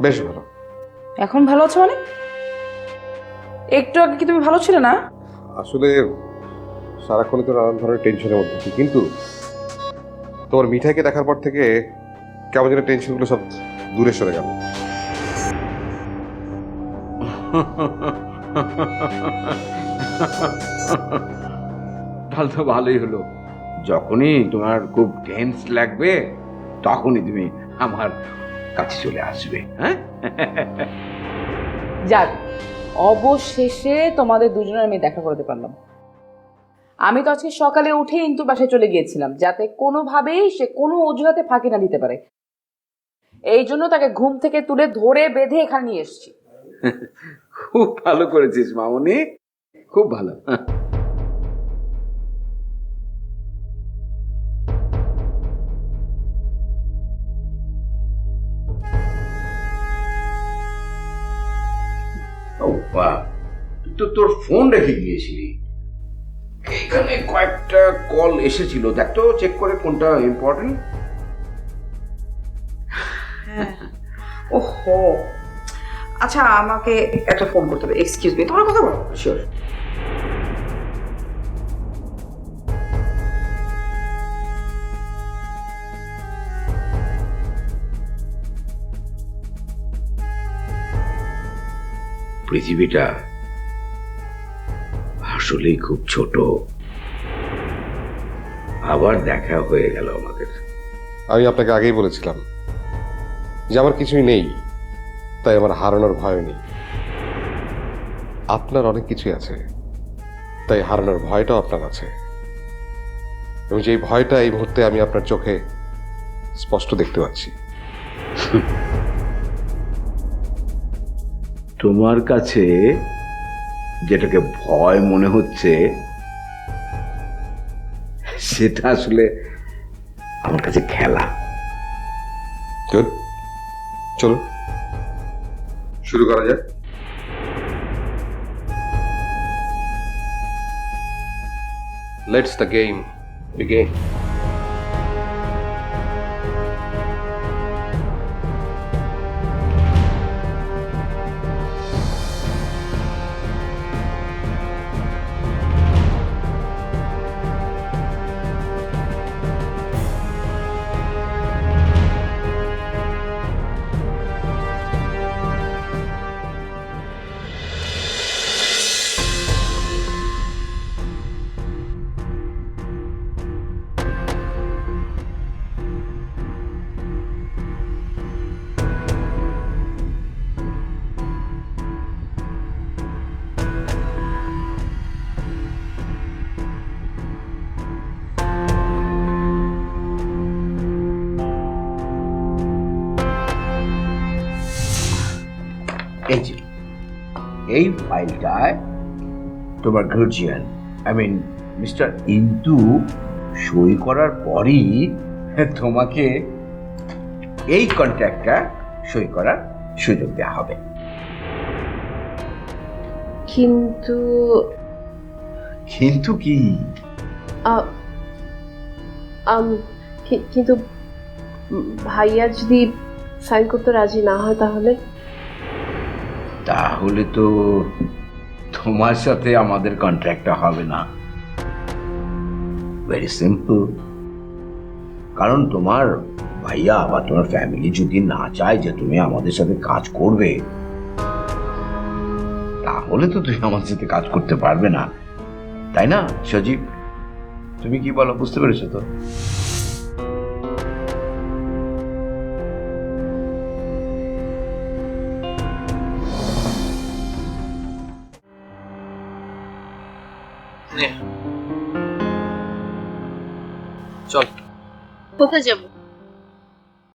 বেশ ভালো। এখন ভালো আছো মানে? একটু আগে কি তুমি ভালো ছিলে না? আসলে সারাক্ষণই তো নানান ধরনের টেনশনের মধ্যে আছি, কিন্তু তোমার মিঠাইকে দেখার পর থেকে কেমন যেন টেনশনগুলো সব দূরে সরে গেল। তাহলে তো ভালোই হলো। যখনই তোমার খুব টেন্স লাগবে তখনই তুমি আমার কাছে চলে আসবে। হ্যাঁ, যাক, অবশেষে তোমাদের দুজনের আমি দেখা করতে পারলাম। আমি তো আজকে সকালে উঠে ইন্টুর বাসায় চলে গিয়েছিলাম, যাতে কোনোভাবেই সে কোনো অজুহাতে ফাঁকি না দিতে পারে। এই জন্য তাকে ঘুম থেকে তুলে ধরে বেঁধে এখানে নিয়ে এসেছি। খুব ভালো করেছিস মামনি, খুব ভালো। ও বাহ, তুই তো তোর ফোন রেখে গিয়েছিলি। এখানে কয়েকটা কল এসেছিল, দেখ তো চেক করে কোনটা ইম্পর্টেন্ট। ওহো, আচ্ছা আমাকে একটা ফোন করতে হবে। এক্সকিউজ মি, তোমার কথা বলো। শিওর। পৃথিবীটা আসলেই খুব ছোট। আবার দেখা হয়ে গেল আমাদের। আমি আপনাকে আগেই বলেছিলাম যে আমার কিছুই নেই, তাই আমার হারানোর ভয় নেই। আপনার অনেক কিছুই আছে, তাই হারানোর ভয়টাও আপনার আছে। এবং যে ভয়টা এই মুহূর্তে আমি আপনার চোখে স্পষ্ট দেখতে পাচ্ছি। তোমার কাছে যেটাকে ভয় মনে হচ্ছে সেটা আসলে আমার কাছে খেলা। গুড, চলুন শুরু করা যাক। Let's the game begin. এই যে এই ফাইলটায় তোমার গার্জিয়ান, আই মিন মিস্টার ইন্দু সই করার পরই তোমাকে এই কন্ট্রাক্টটা সই করার সুযোগ দেওয়া হবে। কিন্তু কিন্তু কি? আ- কিন্তু ভাইয়া যদি সাইন করতে রাজি না হয় তাহলে? তাহলে তো তোমার সাথে আমাদের কন্ট্রাক্টটা হবে না। Very simple. কারণ তোমার ভাইয়া বা তোমার ফ্যামিলি যদি না চায় যে তুমি আমাদের সাথে কাজ করবে, তাহলে তো তুমি আমাদের সাথে কাজ করতে পারবে না, তাই না সজীব? তুমি কি বলো, বুঝতে পেরেছো তো? চল। কোথায় যাবো?